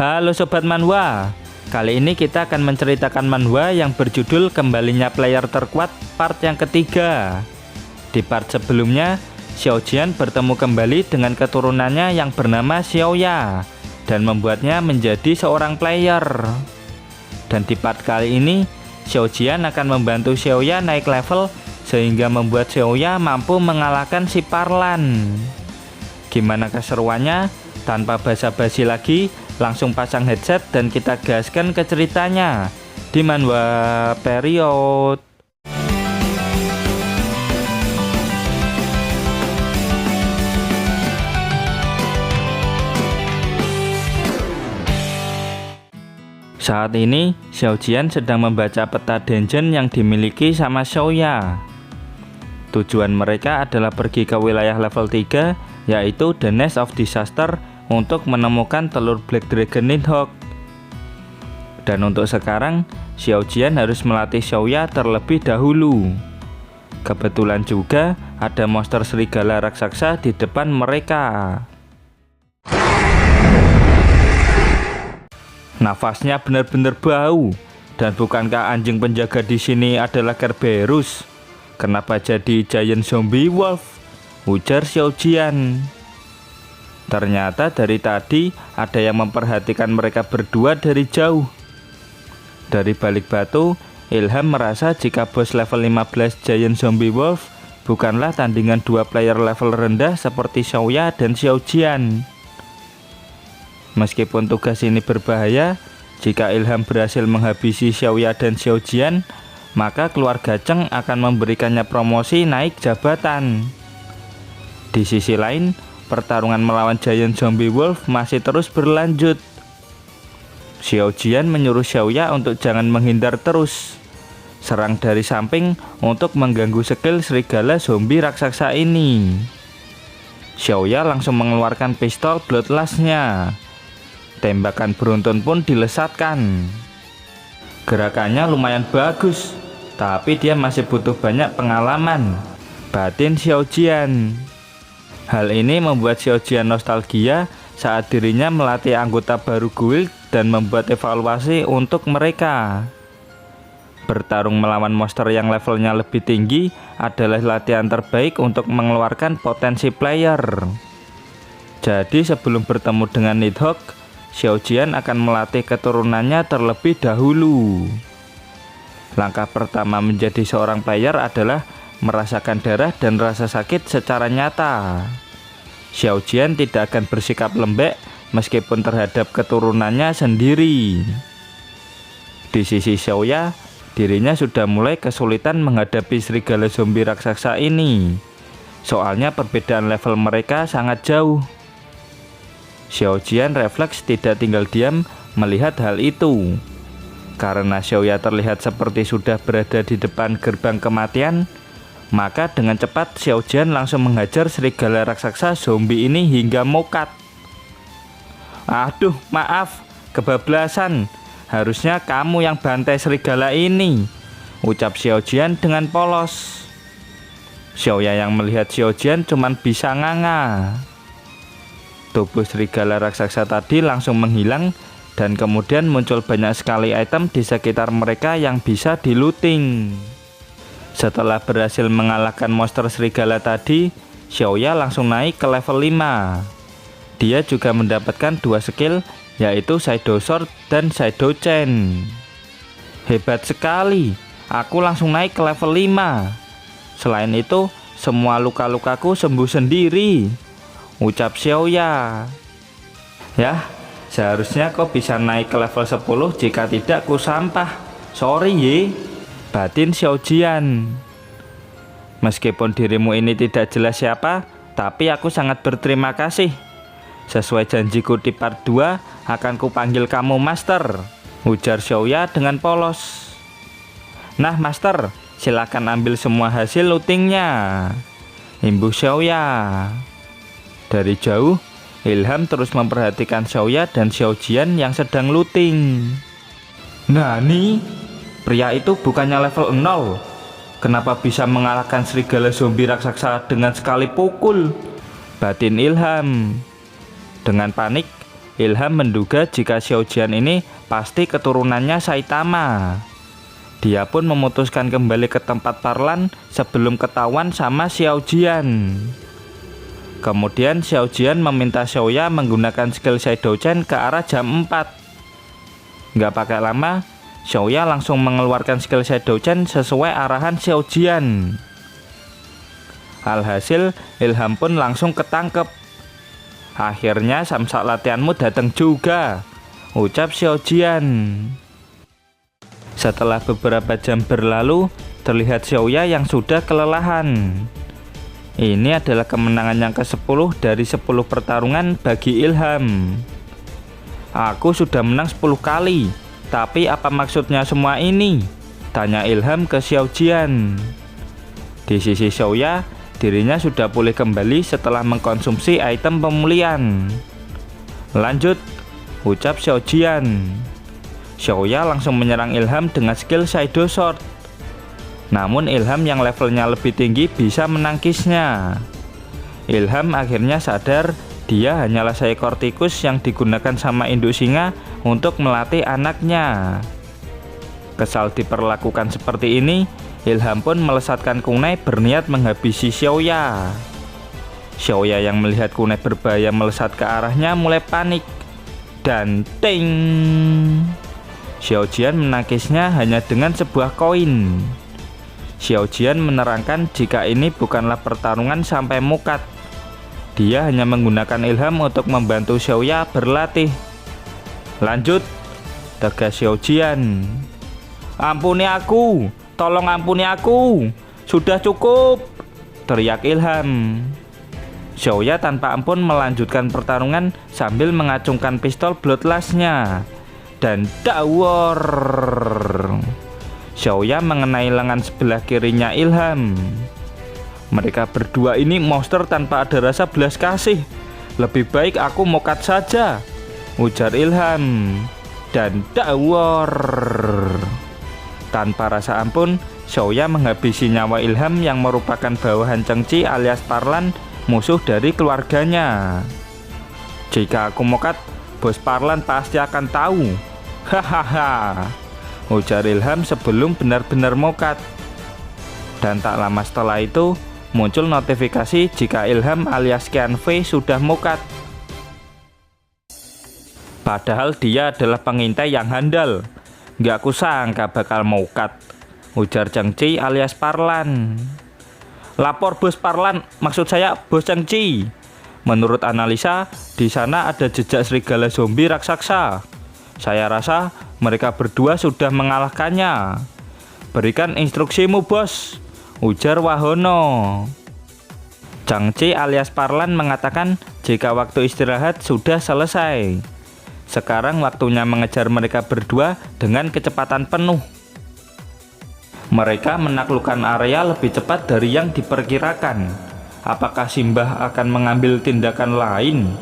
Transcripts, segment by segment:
Halo Sobat Manhwa, kali ini kita akan menceritakan manhwa yang berjudul Kembalinya Player Terkuat part yang ketiga. Di part sebelumnya, Xiaojian bertemu kembali dengan keturunannya yang bernama Xiaoya dan membuatnya menjadi seorang player. Dan di part kali ini, Xiaojian akan membantu Xiaoya naik level sehingga membuat Xiaoya mampu mengalahkan si Parlan. Gimana keseruannya? Tanpa basa-basi lagi, langsung pasang headset dan kita gaskan ke ceritanya di manhwa period. Saat ini Xiaojian sedang membaca peta dungeon yang dimiliki sama Xiaoya. Tujuan mereka adalah pergi ke wilayah level 3, yaitu The Nest of Disaster, untuk menemukan telur Black Dragon Nidhogg. Dan untuk sekarang, Xiaojian harus melatih Xiaoya terlebih dahulu. Kebetulan juga ada monster serigala raksasa di depan mereka. Nafasnya benar-benar bau. Dan bukankah anjing penjaga di sini adalah Kerberos? Kenapa jadi Giant Zombie Wolf? Ujar Xiaojian. Ternyata dari tadi ada yang memperhatikan mereka berdua dari jauh. Dari balik batu, Ilham merasa jika bos level 15 Giant Zombie Wolf bukanlah tandingan dua player level rendah seperti Xiaoya dan Xiaojian. Meskipun tugas ini berbahaya, jika Ilham berhasil menghabisi Xiaoya dan Xiaojian, maka keluarga Cheng akan memberikannya promosi naik jabatan. Di sisi lain, pertarungan melawan Giant Zombie Wolf masih terus berlanjut. Xiaojian menyuruh Xiaoya untuk jangan menghindar terus. Serang dari samping untuk mengganggu skill serigala zombie raksasa ini. Xiaoya langsung mengeluarkan pistol Bloodlust-nya. Tembakan beruntun pun dilesatkan. Gerakannya lumayan bagus, tapi dia masih butuh banyak pengalaman, batin Xiaojian. Hal ini membuat Xiaojian nostalgia saat dirinya melatih anggota baru guild dan membuat evaluasi untuk mereka. Bertarung melawan monster yang levelnya lebih tinggi adalah latihan terbaik untuk mengeluarkan potensi player. Jadi sebelum bertemu dengan Nidhogg, Xiaojian akan melatih keturunannya terlebih dahulu. Langkah pertama menjadi seorang player adalah merasakan darah dan rasa sakit secara nyata. Xiaojian tidak akan bersikap lembek meskipun terhadap keturunannya sendiri. Di sisi Xiaoya, dirinya sudah mulai kesulitan menghadapi serigala zombie raksasa ini. Soalnya perbedaan level mereka sangat jauh. Xiaojian refleks tidak tinggal diam melihat hal itu. Karena Xiaoya terlihat seperti sudah berada di depan gerbang kematian, maka dengan cepat Xiaojian langsung menghajar serigala raksasa zombie ini hingga mokat. Aduh, maaf, kebablasan. Harusnya kamu yang bantai serigala ini, ucap Xiaojian dengan polos. Xiaoya yang melihat Xiaojian cuman bisa nganga. Tubuh serigala raksasa tadi langsung menghilang dan kemudian muncul banyak sekali item di sekitar mereka yang bisa di-looting. Setelah berhasil mengalahkan monster serigala tadi, Xiaoya langsung naik ke level 5. Dia juga mendapatkan dua skill, yaitu Shadow Sword dan Shadow Chain. Hebat sekali, aku langsung naik ke level 5. Selain itu, semua luka-lukaku sembuh sendiri, ucap Xiaoya. Yah, seharusnya kau bisa naik ke level 10, jika tidak ku sampah. Sorry ye, batin Xiaojian. Meskipun dirimu ini tidak jelas siapa, tapi aku sangat berterima kasih. Sesuai janjiku di part 2, akan kupanggil kamu Master, ujar Xiaoya dengan polos. Nah Master, silakan ambil semua hasil lootingnya, imbuh Xiaoya. Dari jauh, Ilham terus memperhatikan Xiaoya dan Xiaojian yang sedang looting. Nani? Pria itu bukannya level 0. Kenapa bisa mengalahkan serigala zombie raksasa dengan sekali pukul? Batin Ilham. Dengan panik, Ilham menduga jika Xiao Jian ini pasti keturunannya Saitama. Dia pun memutuskan kembali ke tempat Parlan sebelum ketahuan sama Xiao Jian. Kemudian Xiao Jian meminta Xiaoya menggunakan skill Shadow Chain ke arah jam 4. Nggak pakai lama, Xiaoya langsung mengeluarkan skill Shadow Chain sesuai arahan Xiao Jian. Alhasil, Ilham pun langsung ketangkep. Akhirnya samsak latihanmu datang juga, ucap Xiao Jian. Setelah beberapa jam berlalu, terlihat Xiaoya yang sudah kelelahan. Ini adalah kemenangan yang ke-10 dari 10 pertarungan bagi Ilham. Aku sudah menang 10 kali, tapi apa maksudnya semua ini? Tanya Ilham ke Xiao Jian. Di sisi Xiaoya, dirinya sudah pulih kembali setelah mengkonsumsi item pemulihan. Lanjut, ucap Xiao Jian. Xiaoya langsung menyerang Ilham dengan skill Shadow Sword. Namun Ilham yang levelnya lebih tinggi bisa menangkisnya. Ilham akhirnya sadar dia hanyalah seekor tikus yang digunakan sama induk singa untuk melatih anaknya. Kesal diperlakukan seperti ini, Ilham pun melesatkan kunai berniat menghabisi Xiaoya. Xiaoya yang melihat kunai berbahaya melesat ke arahnya mulai panik. Dan ting! Xiao Jian menangkisnya hanya dengan sebuah koin. Xiao Jian menerangkan jika ini bukanlah pertarungan sampai mukat. Dia hanya menggunakan Ilham untuk membantu Xiaoya berlatih. Lanjut, tegas Xiao Jian. Ampuni aku, tolong ampuni aku, sudah cukup, teriak Ilham. Xiaoya tanpa ampun melanjutkan pertarungan sambil mengacungkan pistol Bloodlust-nya. Dan dawor, Xiaoya mengenai lengan sebelah kirinya Ilham. Mereka berdua ini monster tanpa ada rasa belas kasih. Lebih baik aku mokat saja, ujar Ilham. Dan dawor, tanpa rasa ampun, Xiaoya menghabisi nyawa Ilham yang merupakan bawahan Chengchi alias Parlan, musuh dari keluarganya. Jika aku mokat, bos Parlan pasti akan tahu. Hahaha, ujar Ilham sebelum benar-benar mokat. Dan tak lama setelah itu muncul notifikasi jika Ilham alias Qianfei sudah mokat. Padahal dia adalah pengintai yang handal. Gak kusangka bakal mokat, ujar Chengchi alias Parlan. Lapor bos Parlan, maksud saya bos Chengchi. Menurut analisa, di sana ada jejak serigala zombie raksasa. Saya rasa mereka berdua sudah mengalahkannya. Berikan instruksimu bos, ujar Wahono. Chengchi alias Parlan mengatakan jika waktu istirahat sudah selesai. Sekarang waktunya mengejar mereka berdua dengan kecepatan penuh. Mereka menaklukkan area lebih cepat dari yang diperkirakan. Apakah Simbah akan mengambil tindakan lain?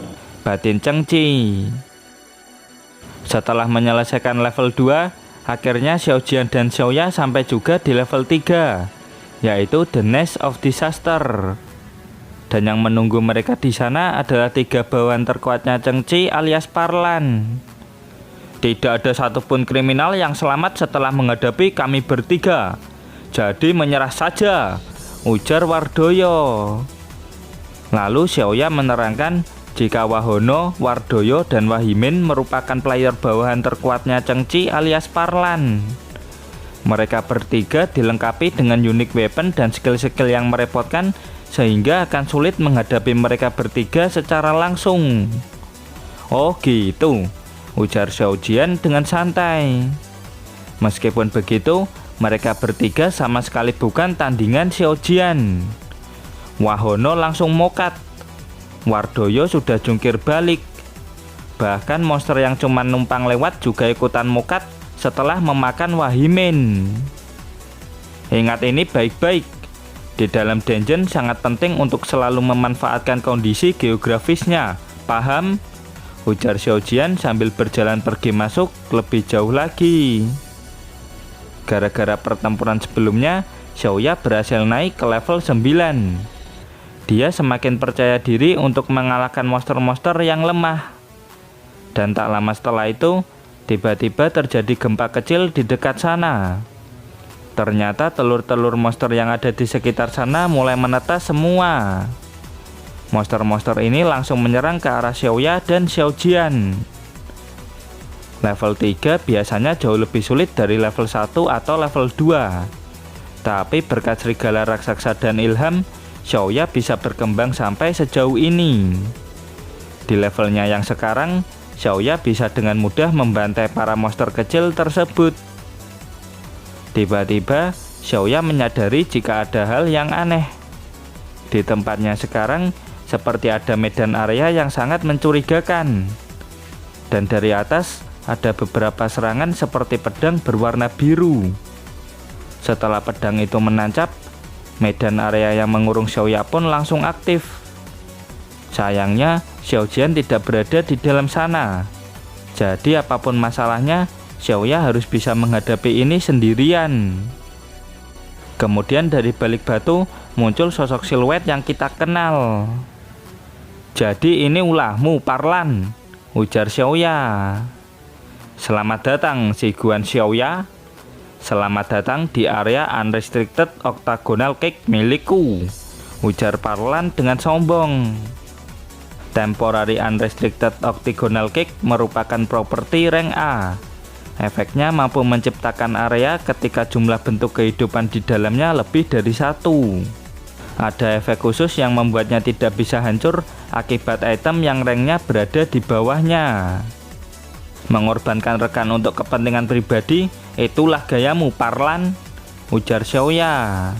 Batin Chengchi. Setelah menyelesaikan level 2, akhirnya Xiao Jian dan Xiaoya sampai juga di level 3, yaitu The Nest of Disaster. Dan yang menunggu mereka di sana adalah 3 bawahan terkuatnya Chengchi alias Parlan. Tidak ada satupun kriminal yang selamat setelah menghadapi kami bertiga. Jadi menyerah saja, ujar Wardoyo. Lalu Xiaoya menerangkan jika Wahono, Wardoyo, dan Wahimin merupakan player bawahan terkuatnya Chengchi alias Parlan. Mereka bertiga dilengkapi dengan unique weapon dan skill-skill yang merepotkan sehingga akan sulit menghadapi mereka bertiga secara langsung. Oh gitu, ujar Xiao Jian dengan santai. Meskipun begitu, mereka bertiga sama sekali bukan tandingan Xiao Jian. Wahono langsung mokat. Wardoyo sudah jungkir balik. Bahkan monster yang cuma numpang lewat juga ikutan mokat setelah memakan Wahimin. Ingat ini baik-baik. Di dalam dungeon sangat penting untuk selalu memanfaatkan kondisi geografisnya. Paham? Ujar Xiao Jian sambil berjalan pergi masuk lebih jauh lagi. Gara-gara pertempuran sebelumnya, Xiaoya berhasil naik ke level 9. Dia semakin percaya diri untuk mengalahkan monster-monster yang lemah. Dan tak lama setelah itu, tiba-tiba terjadi gempa kecil di dekat sana. Ternyata telur-telur monster yang ada di sekitar sana mulai menetas semua. Monster-monster ini langsung menyerang ke arah Xiaoya dan Xiaojian. Level 3 biasanya jauh lebih sulit dari level 1 atau level 2. Tapi berkat serigala raksasa dan ilham, Xiaoya bisa berkembang sampai sejauh ini. Di levelnya yang sekarang, Xiaoya bisa dengan mudah membantai para monster kecil tersebut. Tiba-tiba, Xiaoya menyadari jika ada hal yang aneh. Di tempatnya sekarang, seperti ada medan area yang sangat mencurigakan. Dan dari atas, ada beberapa serangan seperti pedang berwarna biru. Setelah pedang itu menancap, medan area yang mengurung Xiaoya pun langsung aktif. Sayangnya, Xiaojian tidak berada di dalam sana. Jadi apapun masalahnya, Xiaoya harus bisa menghadapi ini sendirian. Kemudian dari balik batu muncul sosok siluet yang kita kenal. Jadi ini ulahmu, Parlan, ujar Xiaoya. Selamat datang, Si Guan Xiaoya. Selamat datang di area Unrestricted Octagonal Cake milikku, ujar Parlan dengan sombong. Temporary Unrestricted Octagonal Cake merupakan properti rank A. Efeknya mampu menciptakan area ketika jumlah bentuk kehidupan di dalamnya lebih dari 1. Ada efek khusus yang membuatnya tidak bisa hancur akibat item yang ranknya berada di bawahnya. Mengorbankan rekan untuk kepentingan pribadi, itulah gayamu, Parlan, ujar Xiaoya.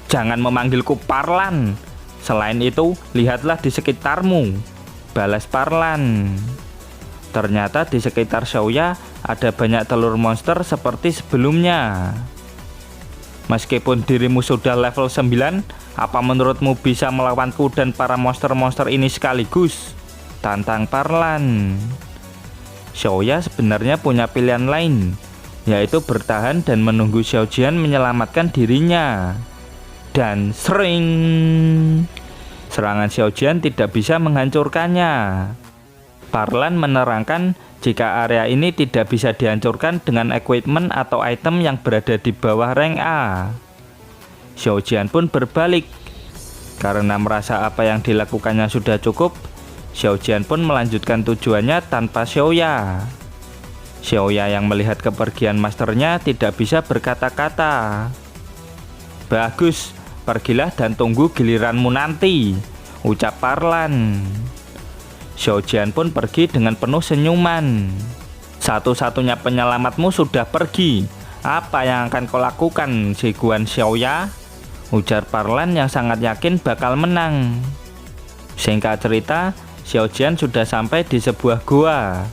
Jangan memanggilku Parlan. Selain itu, lihatlah di sekitarmu, balas Parlan. Ternyata di sekitar Xiaoya ada banyak telur monster seperti sebelumnya. Meskipun dirimu sudah level 9, apa menurutmu bisa melawanku dan para monster-monster ini sekaligus? Tantang Parlan. Xiaoya sebenarnya punya pilihan lain, yaitu bertahan dan menunggu Xiaojian menyelamatkan dirinya. Dan serangan Xiaojian tidak bisa menghancurkannya. Parlan menerangkan jika area ini tidak bisa dihancurkan dengan equipment atau item yang berada di bawah rank A. Xiaojian pun berbalik. Karena merasa apa yang dilakukannya sudah cukup, Xiaojian pun melanjutkan tujuannya tanpa Xiaoya. Xiaoya yang melihat kepergian masternya tidak bisa berkata-kata. Bagus, pergilah dan tunggu giliranmu nanti, ucap Parlan. Xiaojian pun pergi dengan penuh senyuman. Satu-satunya penyelamatmu sudah pergi. Apa yang akan kau lakukan, Si Guan Xiaoya? Ujar Parlan yang sangat yakin bakal menang. Singkat cerita, Xiaojian sudah sampai di sebuah gua.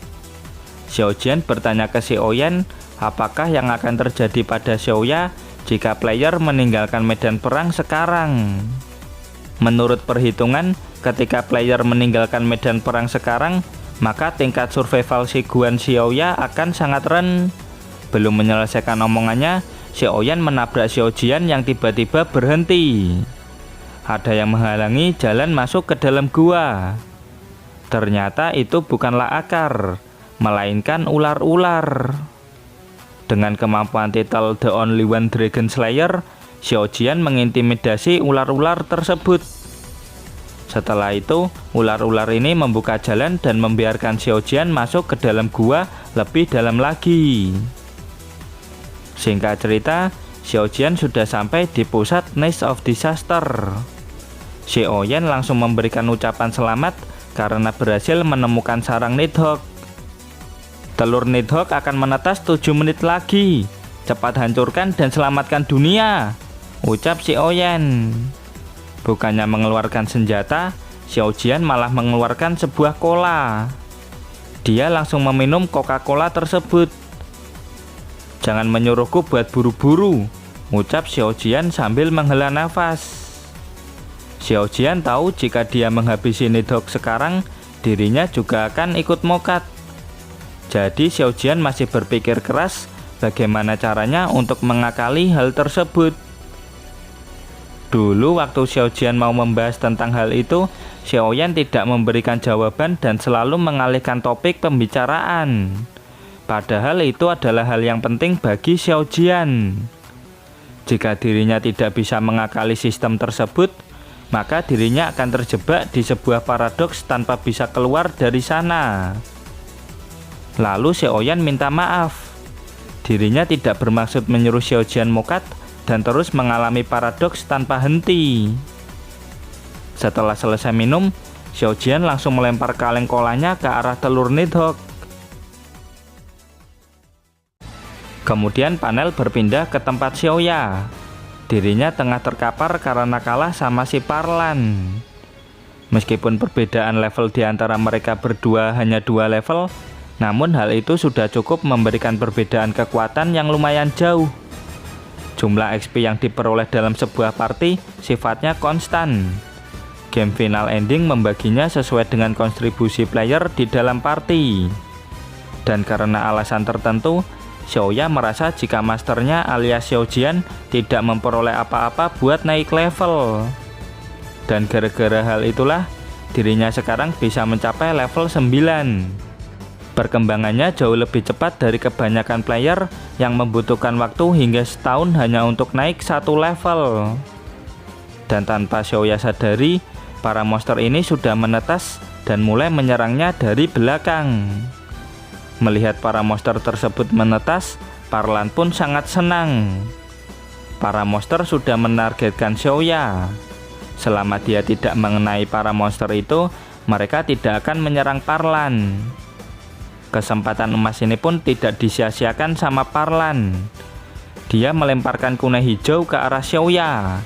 Xiaojian bertanya ke Xiaoyan, apakah yang akan terjadi pada Xiaoya jika player meninggalkan medan perang sekarang. Menurut perhitungan, ketika player meninggalkan medan perang sekarang, maka tingkat survival Si Guan Xiaoya akan sangat rendah. Belum menyelesaikan omongannya, Xiaoyan menabrak Xiaojian yang tiba-tiba berhenti. Ada yang menghalangi jalan masuk ke dalam gua. Ternyata itu bukanlah akar, melainkan ular-ular. Dengan kemampuan titel The Only One Dragon Slayer, Xiaojian mengintimidasi ular-ular tersebut. Setelah itu, ular-ular ini membuka jalan dan membiarkan Xiaojian masuk ke dalam gua lebih dalam lagi. Singkat cerita, Xiaojian sudah sampai di pusat Nest of Disaster. Xiaoyan langsung memberikan ucapan selamat karena berhasil menemukan sarang Nidhogg. Telur Nidhogg akan menetas 7 menit lagi. Cepat hancurkan dan selamatkan dunia, ucap Xiaoyan. Bukannya mengeluarkan senjata, Xiaojian malah mengeluarkan sebuah cola. Dia langsung meminum Coca-Cola tersebut. Jangan menyuruhku buat buru-buru, ucap Xiaojian sambil menghela nafas. Xiaojian tahu jika dia menghabisi Nidhogg sekarang, dirinya juga akan ikut mokat. Jadi Xiaojian masih berpikir keras bagaimana caranya untuk mengakali hal tersebut. Dulu waktu Xiao Jian mau membahas tentang hal itu, Xiaoyan tidak memberikan jawaban dan selalu mengalihkan topik pembicaraan. Padahal itu adalah hal yang penting bagi Xiao Jian. Jika dirinya tidak bisa mengakali sistem tersebut, maka dirinya akan terjebak di sebuah paradoks tanpa bisa keluar dari sana. Lalu Xiaoyan minta maaf. Dirinya tidak bermaksud menyuruh Xiao Jian mokat dan terus mengalami paradoks tanpa henti. Setelah selesai minum, Xiao Jian langsung melempar kaleng kolanya ke arah telur Nidhogg. Kemudian panel berpindah ke tempat Xiaoya. Dirinya tengah terkapar karena kalah sama si Parlan. Meskipun perbedaan level di antara mereka berdua hanya 2 level, namun hal itu sudah cukup memberikan perbedaan kekuatan yang lumayan jauh. Jumlah XP yang diperoleh dalam sebuah party sifatnya konstan. Game final ending membaginya sesuai dengan kontribusi player di dalam party. Dan karena alasan tertentu, Xiaoya merasa jika masternya alias Xiao Jian tidak memperoleh apa-apa buat naik level. Dan gara-gara hal itulah, dirinya sekarang bisa mencapai level 9. Perkembangannya jauh lebih cepat dari kebanyakan player yang membutuhkan waktu hingga setahun hanya untuk naik 1 level. Dan tanpa Xiaoya sadari, para monster ini sudah menetas dan mulai menyerangnya dari belakang. Melihat para monster tersebut menetas, Parlan pun sangat senang. Para monster sudah menargetkan Xiaoya. Selama dia tidak mengenai para monster itu, mereka tidak akan menyerang Parlan. Kesempatan emas ini pun tidak disia-siakan sama Parlan. Dia melemparkan kunai hijau ke arah Xiaoya.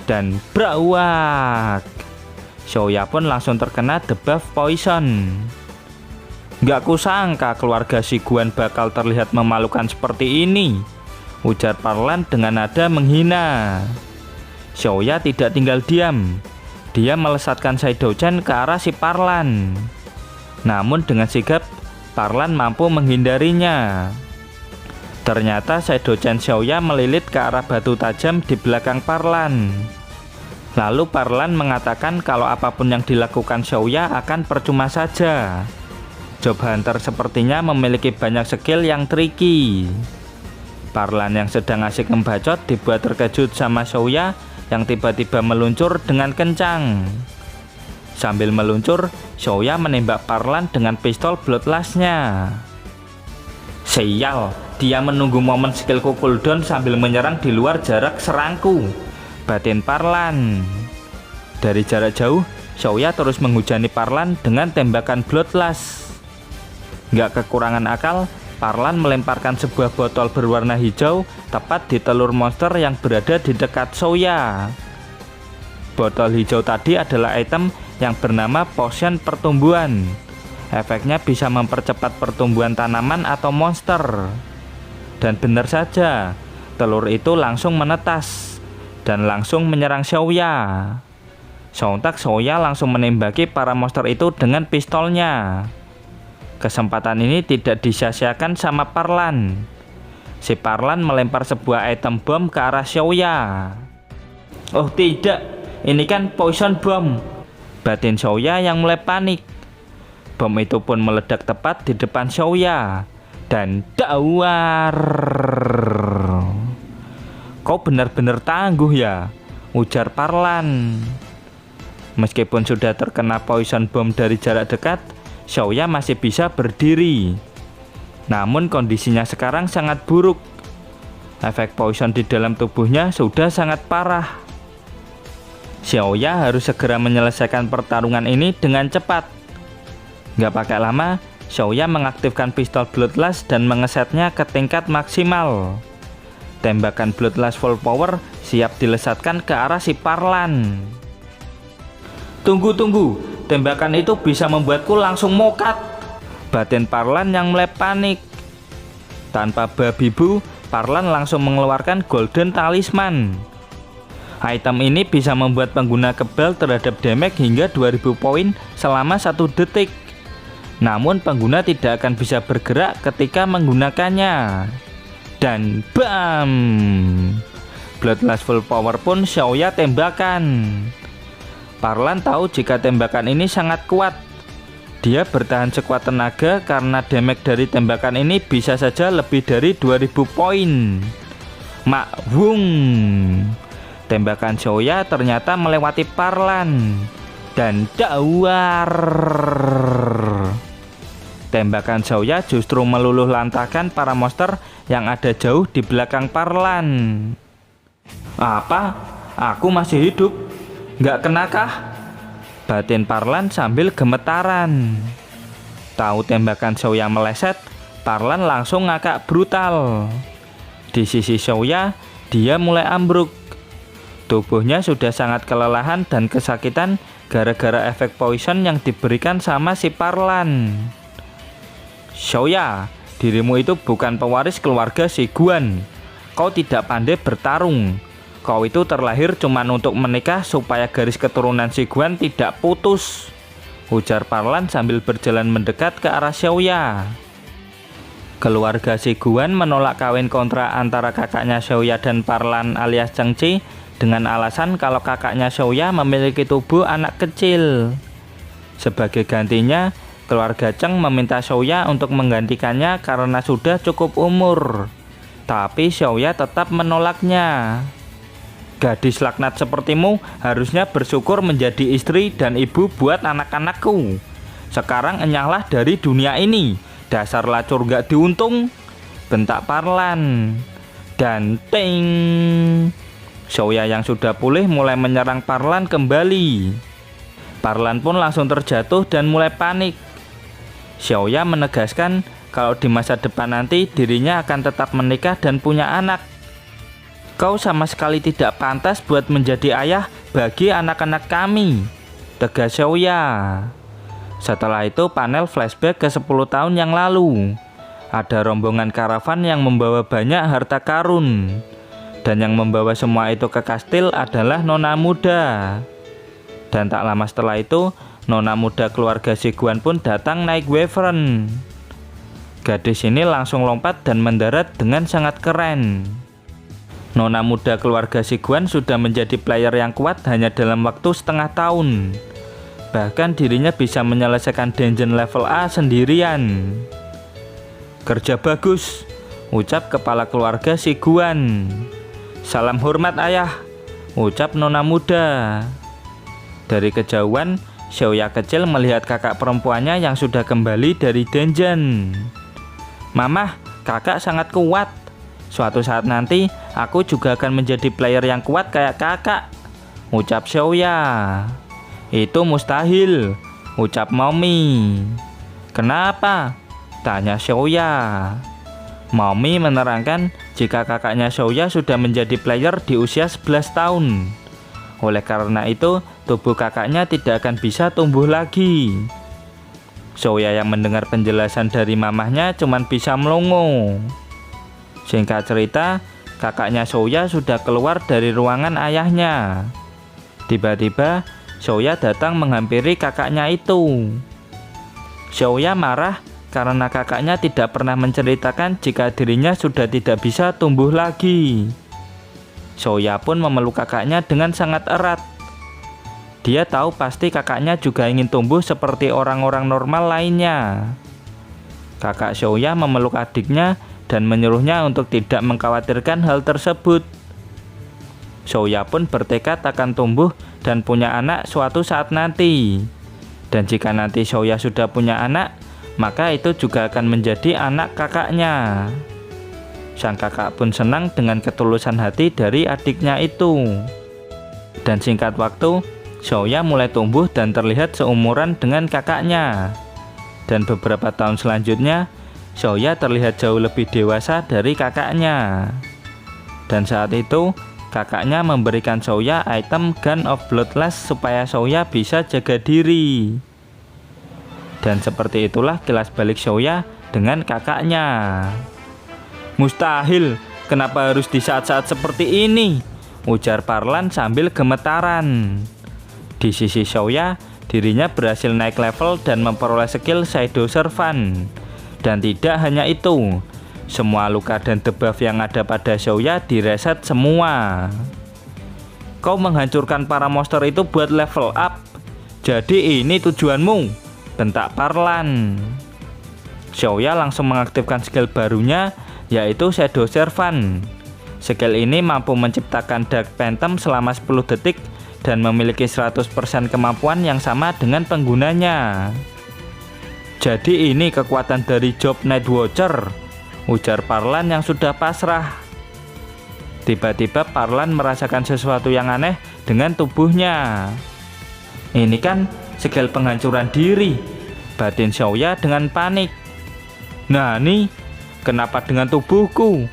Dan brawak! Xiaoya pun langsung terkena debuff poison. Gak kusangka keluarga si Guan bakal terlihat memalukan seperti ini, ujar Parlan dengan nada menghina. Xiaoya tidak tinggal diam. Dia melesatkan Shadowchan ke arah si Parlan. Namun dengan sigap, Parlan mampu menghindarinya. Ternyata Shadowchan Xiaoya melilit ke arah batu tajam di belakang Parlan. Lalu Parlan mengatakan kalau apapun yang dilakukan Xiaoya akan percuma saja. Job Hunter sepertinya memiliki banyak skill yang tricky. Parlan yang sedang asik membacot dibuat terkejut sama Xiaoya yang tiba-tiba meluncur dengan kencang. Sambil meluncur, Xiaoya menembak Parlan dengan pistol Bloodlust-nya. Sial, dia menunggu momen skillku cooldown sambil menyerang di luar jarak serangku, batin Parlan. Dari jarak jauh, Xiaoya terus menghujani Parlan dengan tembakan Bloodlust. Gak kekurangan akal, Parlan melemparkan sebuah botol berwarna hijau tepat di telur monster yang berada di dekat Xiaoya. Botol hijau tadi adalah item yang bernama potion pertumbuhan. Efeknya bisa mempercepat pertumbuhan tanaman atau monster. Dan benar saja, telur itu langsung menetas dan langsung menyerang Xiaoya. Sontak Xiaoya langsung menembaki para monster itu dengan pistolnya. Kesempatan ini tidak disia-siakan sama Parlan. Si Parlan melempar sebuah item bom ke arah Xiaoya. Oh tidak, ini kan poison bomb, batin Xiaoya yang mulai panik. Bom itu pun meledak tepat di depan Xiaoya. Dan dawar. Kau benar-benar tangguh ya, ujar Parlan. Meskipun sudah terkena poison bomb dari jarak dekat, Xiaoya masih bisa berdiri. Namun kondisinya sekarang sangat buruk. Efek poison di dalam tubuhnya sudah sangat parah. Xiaoya harus segera menyelesaikan pertarungan ini dengan cepat. Gak pakai lama, Xiaoya mengaktifkan pistol Bloodlust dan mengesetnya ke tingkat maksimal. Tembakan Bloodlust full power siap dilesatkan ke arah si Parlan. Tunggu, tembakan itu bisa membuatku langsung mokat, batin Parlan yang mulai panik. Tanpa babi bu, Parlan langsung mengeluarkan Golden Talisman. Item ini bisa membuat pengguna kebal terhadap damage hingga 2000 poin selama 1 detik. Namun pengguna tidak akan bisa bergerak ketika menggunakannya. Dan BAM! Bloodlust full power pun Xiaoya tembakan. Parlan tahu jika tembakan ini sangat kuat. Dia bertahan sekuat tenaga karena damage dari tembakan ini bisa saja lebih dari 2000 poin. Makwung. Tembakan Xiaoya ternyata melewati Parlan dan dawar. Tembakan Xiaoya justru meluluh lantahkan para monster yang ada jauh di belakang Parlan. Apa? Aku masih hidup? Nggak kenakah? Batin Parlan sambil gemetaran. Tahu tembakan Xiaoya meleset, Parlan langsung ngakak brutal. Di sisi Xiaoya, dia mulai ambruk. Tubuhnya sudah sangat kelelahan dan kesakitan gara-gara efek poison yang diberikan sama si Parlan. Xiaoya, dirimu itu bukan pewaris keluarga si Guan. Kau tidak pandai bertarung. Kau itu terlahir cuma untuk menikah supaya garis keturunan si Guan tidak putus, ujar Parlan sambil berjalan mendekat ke arah Xiaoya. Keluarga si Guan menolak kawin kontrak antara kakaknya Xiaoya dan Parlan alias Cheng Chi dengan alasan kalau kakaknya Xiaoya memiliki tubuh anak kecil. Sebagai gantinya, keluarga Cheng meminta Xiaoya untuk menggantikannya karena sudah cukup umur. Tapi Xiaoya tetap menolaknya. Gadis laknat sepertimu harusnya bersyukur menjadi istri dan ibu buat anak-anakku. Sekarang enyahlah dari dunia ini. Dasar lacur gak diuntung, bentak Parlan. Dan ting, Xiaoya yang sudah pulih mulai menyerang Parlan kembali. Parlan pun langsung terjatuh dan mulai panik. Xiaoya menegaskan kalau di masa depan nanti dirinya akan tetap menikah dan punya anak. Kau sama sekali tidak pantas buat menjadi ayah bagi anak-anak kami, tegas Xiaoya. Setelah itu panel flashback ke 10 tahun yang lalu. Ada rombongan karavan yang membawa banyak harta karun. Dan yang membawa semua itu ke kastil adalah nona muda. Dan tak lama setelah itu, nona muda keluarga si Guan pun datang naik wyvern. Gadis ini langsung lompat dan mendarat dengan sangat keren. Nona muda keluarga si Guan sudah menjadi player yang kuat hanya dalam waktu setengah tahun. Bahkan dirinya bisa menyelesaikan dungeon level A sendirian. Kerja bagus, ucap kepala keluarga si Guan. Salam hormat ayah, ucap nona muda. Dari kejauhan, Xiaoya kecil melihat kakak perempuannya yang sudah kembali dari dungeon. Mamah, kakak sangat kuat. Suatu saat nanti, aku juga akan menjadi player yang kuat kayak kakak, ucap Xiaoya. Itu mustahil, ucap Mommy. Kenapa? Tanya Xiaoya. Mommy menerangkan jika kakaknya Xiaoya sudah menjadi player di usia 11 tahun. Oleh karena itu, tubuh kakaknya tidak akan bisa tumbuh lagi. Xiaoya yang mendengar penjelasan dari mamahnya cuma bisa melongo. Singkat cerita, kakaknya Xiaoya sudah keluar dari ruangan ayahnya. Tiba-tiba, Xiaoya datang menghampiri kakaknya itu. Xiaoya marah karena kakaknya tidak pernah menceritakan jika dirinya sudah tidak bisa tumbuh lagi. Xiaoya pun memeluk kakaknya dengan sangat erat. Dia tahu pasti kakaknya juga ingin tumbuh seperti orang-orang normal lainnya. Kakak Xiaoya memeluk adiknya dan menyuruhnya untuk tidak mengkhawatirkan hal tersebut. Xiaoya pun bertekad akan tumbuh dan punya anak suatu saat nanti. Dan jika nanti Xiaoya sudah punya anak, maka itu juga akan menjadi anak kakaknya. Sang kakak pun senang dengan ketulusan hati dari adiknya itu. Dan singkat waktu, Xiaoya mulai tumbuh dan terlihat seumuran dengan kakaknya. Dan beberapa tahun selanjutnya, Xiaoya terlihat jauh lebih dewasa dari kakaknya. Dan saat itu, kakaknya memberikan Xiaoya item Gun of Bloodlust supaya Xiaoya bisa jaga diri. Dan seperti itulah kilas balik Xiaoya dengan kakaknya. Mustahil, kenapa harus di saat-saat seperti ini? Ujar Parlan sambil gemetaran. Di sisi Xiaoya, dirinya berhasil naik level dan memperoleh skill Shadow Servant. Dan tidak hanya itu, Semua luka dan debuff yang ada pada Xiaoya direset semua. Kau menghancurkan para monster itu buat level up. Jadi ini tujuanmu, bentak Parlan. Xiaoya langsung mengaktifkan skill barunya, yaitu Shadow Servant. Skill ini mampu menciptakan Dark Phantom selama 10 detik dan memiliki 100% kemampuan yang sama dengan penggunanya. Jadi ini kekuatan dari Job Night Watcher, ujar Parlan yang sudah pasrah. Tiba-tiba Parlan merasakan sesuatu yang aneh dengan tubuhnya. Ini kan skill penghancuran diri, batin Xiaoya dengan panik. Nah nih, kenapa dengan tubuhku?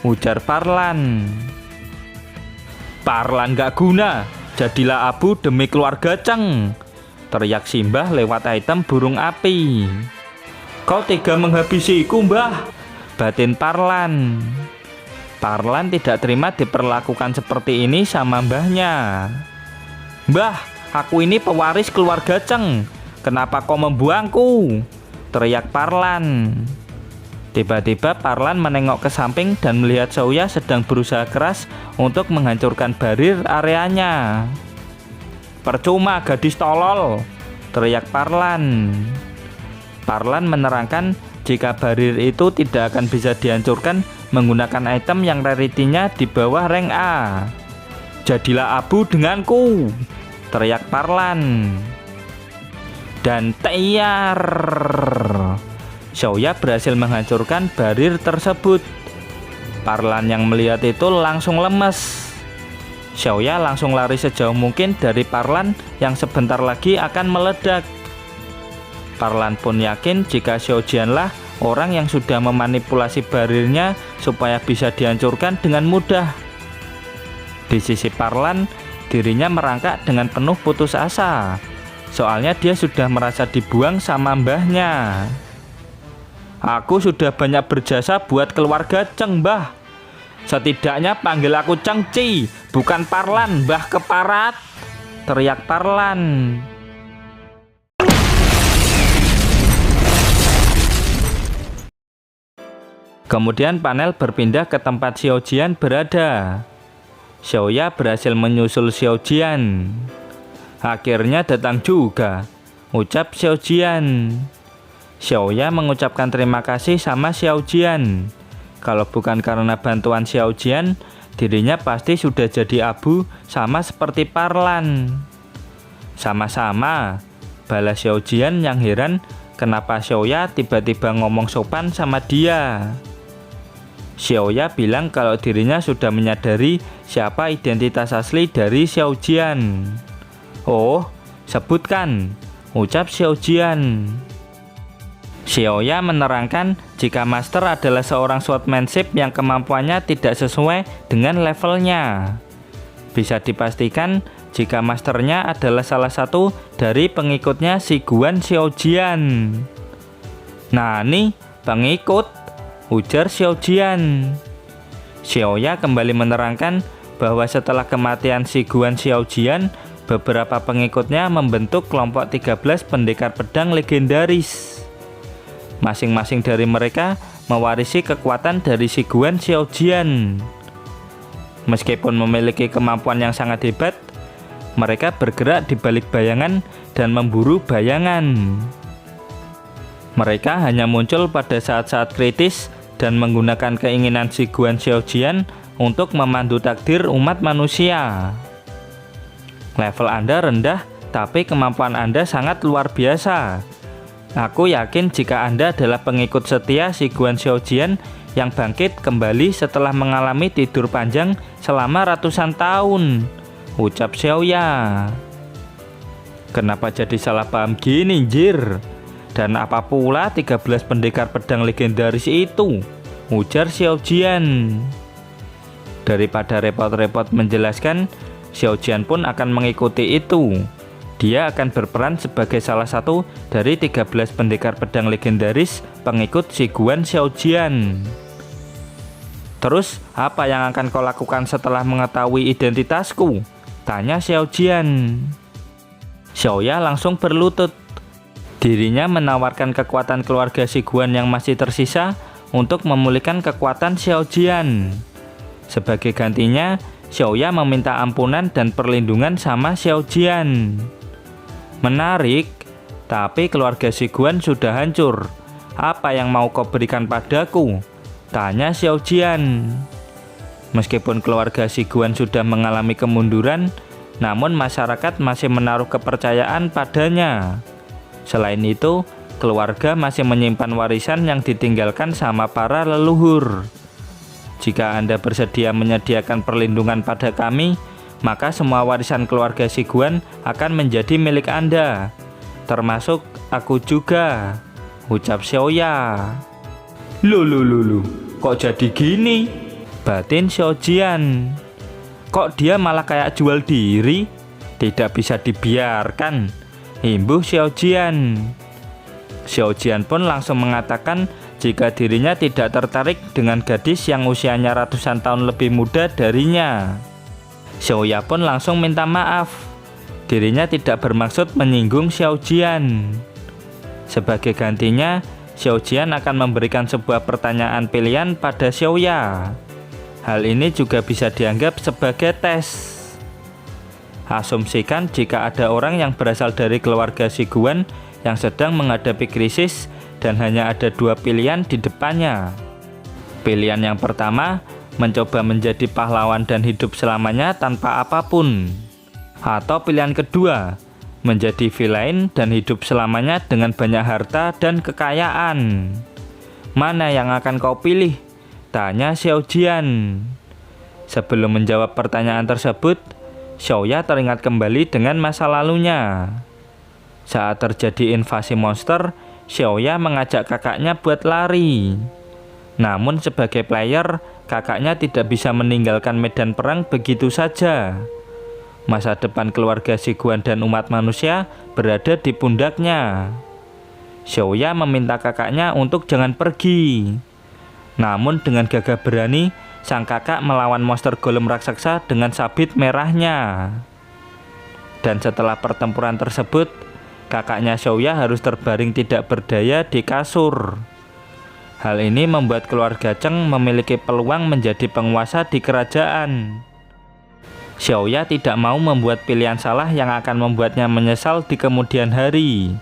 Ujar Parlan. Parlan gak guna, jadilah abu demi keluarga Cheng, teriak Simbah lewat item burung api. Kau tega menghabisiku, Mbah, batin Parlan. Parlan tidak terima diperlakukan seperti ini sama mbahnya. Mbah, aku ini pewaris keluarga Cheng, kenapa kau membuangku? Teriak Parlan. Tiba-tiba Parlan menengok ke samping dan melihat Xiaoya sedang berusaha keras untuk menghancurkan barir areanya. Percuma gadis tolol, teriak Parlan. Parlan menerangkan jika barir itu tidak akan bisa dihancurkan menggunakan item yang rarity-nya di bawah rank A. Jadilah abu denganku, teriak Parlan. Dan teyar, Xiaoya berhasil menghancurkan barir tersebut. Parlan yang melihat itu langsung lemes. Xiaoya langsung lari sejauh mungkin dari Parlan yang sebentar lagi akan meledak. Parlan pun yakin jika Xiaojian lah orang yang sudah memanipulasi barirnya supaya bisa dihancurkan dengan mudah. Di sisi Parlan, dirinya merangkak dengan penuh putus asa. Soalnya dia sudah merasa dibuang sama mbahnya. Aku sudah banyak berjasa buat keluarga Cheng, Mbah. Setidaknya panggil aku Cheng Ci, bukan Parlan, Mbah keparat, teriak Parlan. Kemudian panel berpindah ke tempat Xiaojian berada. Xiaoya berhasil menyusul Xiaojian. Akhirnya datang juga, ucap Xiaojian. Xiaoya mengucapkan terima kasih sama Xiaojian. Kalau bukan karena bantuan Xiaojian, dirinya pasti sudah jadi abu sama seperti Parlan. Sama-sama, balas Xiaojian yang heran kenapa Xiaoya tiba-tiba ngomong sopan sama dia. Xiaoya bilang kalau dirinya sudah menyadari siapa identitas asli dari Xiaojian. Oh, sebutkan, ucap Xiaojian. Xiaoya menerangkan jika Master adalah seorang swordsmanship yang kemampuannya tidak sesuai dengan levelnya. Bisa dipastikan jika Masternya adalah salah satu dari pengikutnya si Guan Xiaojian. Nah nih, pengikut, ujar Xiaojian. Xiaoya kembali menerangkan bahwa setelah kematian si Guan Xiaojian, beberapa pengikutnya membentuk kelompok 13 pendekar pedang legendaris. Masing-masing dari mereka mewarisi kekuatan dari si Guan Xiaojian. Meskipun memiliki kemampuan yang sangat hebat, mereka bergerak di balik bayangan dan memburu bayangan. Mereka hanya muncul pada saat-saat kritis dan menggunakan keinginan si Guan Xiaojian untuk memandu takdir umat manusia. Level Anda rendah, tapi kemampuan Anda sangat luar biasa. Aku yakin jika Anda adalah pengikut setia si Guan Xiaojian yang bangkit kembali setelah mengalami tidur panjang selama ratusan tahun, ucap Xiaoya. Kenapa jadi salah paham gini, Jir? Dan apa pula 13 pendekar pedang legendaris itu, ujar Xiaojian. Daripada repot-repot menjelaskan, Xiaojian pun akan mengikuti itu. Dia akan berperan sebagai salah satu dari 13 pendekar pedang legendaris pengikut si Guan Xiaojian. Terus, apa yang akan kau lakukan setelah mengetahui identitasku? Tanya Xiaojian. Xiaoya langsung berlutut. Dirinya menawarkan kekuatan keluarga si Guan yang masih tersisa untuk memulihkan kekuatan Xiao Jian. Sebagai gantinya, Xiaoya meminta ampunan dan perlindungan sama Xiao Jian. Menarik, tapi keluarga Shiguan sudah hancur. Apa yang mau kau berikan padaku? Tanya Xiao Jian. Meskipun keluarga Shiguan sudah mengalami kemunduran, namun masyarakat masih menaruh kepercayaan padanya. Selain itu, keluarga masih menyimpan warisan yang ditinggalkan sama para leluhur. Jika Anda bersedia menyediakan perlindungan pada kami, maka semua warisan keluarga Shiguan akan menjadi milik Anda, termasuk aku juga, ucap Xiaoya. Loh, kok jadi gini? Batin Xiao Jian. Kok dia malah kayak jual diri? Tidak bisa dibiarkan, imbuh Xiao Jian. Xiao Jian pun langsung mengatakan jika dirinya tidak tertarik dengan gadis yang usianya ratusan tahun lebih muda darinya. Xiaoya pun langsung minta maaf. Dirinya tidak bermaksud menyinggung Xiao Jian. Sebagai gantinya, Xiao Jian akan memberikan sebuah pertanyaan pilihan pada Xiaoya. Hal ini juga bisa dianggap sebagai tes. Asumsikan jika ada orang yang berasal dari keluarga Shiguan yang sedang menghadapi krisis dan hanya ada dua pilihan di depannya. Pilihan yang pertama, mencoba menjadi pahlawan dan hidup selamanya tanpa apapun. Atau pilihan kedua, menjadi villain dan hidup selamanya dengan banyak harta dan kekayaan. Mana yang akan kau pilih? Tanya Xiao Jian. Sebelum menjawab pertanyaan tersebut, Xiaoya teringat kembali dengan masa lalunya. Saat terjadi invasi monster, Xiaoya mengajak kakaknya buat lari. Namun sebagai player, kakaknya tidak bisa meninggalkan medan perang begitu saja. Masa depan keluarga Shiguan dan umat manusia berada di pundaknya. Xiaoya meminta kakaknya untuk jangan pergi. Namun dengan gagah berani, sang kakak melawan monster golem raksasa dengan sabit merahnya. Dan setelah pertempuran tersebut, kakaknya Xiaoya harus terbaring tidak berdaya di kasur. Hal ini membuat keluarga Cheng memiliki peluang menjadi penguasa di kerajaan. Xiaoya tidak mau membuat pilihan salah yang akan membuatnya menyesal di kemudian hari.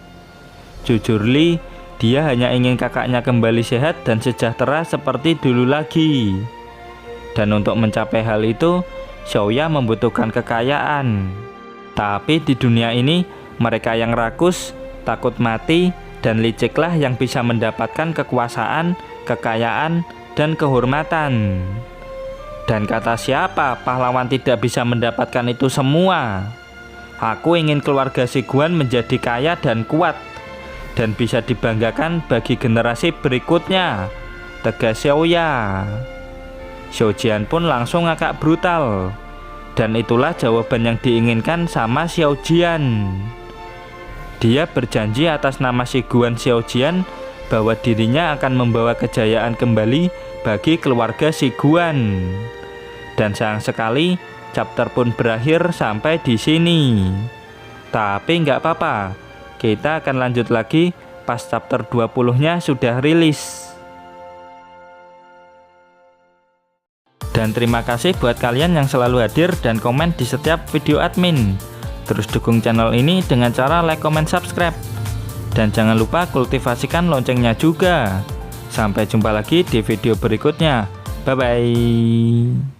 Jujur Li, dia hanya ingin kakaknya kembali sehat dan sejahtera seperti dulu lagi. Dan untuk mencapai hal itu, Xiaoya membutuhkan kekayaan. Tapi di dunia ini, mereka yang rakus, takut mati, dan liciklah yang bisa mendapatkan kekuasaan, kekayaan, dan kehormatan. Dan kata siapa pahlawan tidak bisa mendapatkan itu semua? Aku ingin keluarga Shiguan menjadi kaya dan kuat, dan bisa dibanggakan bagi generasi berikutnya, tegas Xiaoya. Xiao Jian pun langsung agak brutal. Dan itulah jawaban yang diinginkan sama Xiao Jian. Dia berjanji atas nama Shiguan Xiao Jian bahwa dirinya akan membawa kejayaan kembali bagi keluarga Shiguan. Dan sayang sekali, chapter pun berakhir sampai di sini. Tapi nggak apa-apa, kita akan lanjut lagi pas chapter 20-nya sudah rilis. Dan terima kasih buat kalian yang selalu hadir dan komen di setiap video admin. Terus dukung channel ini dengan cara like, comment, subscribe. Dan jangan lupa kultivasikan loncengnya juga. Sampai jumpa lagi di video berikutnya. Bye-bye.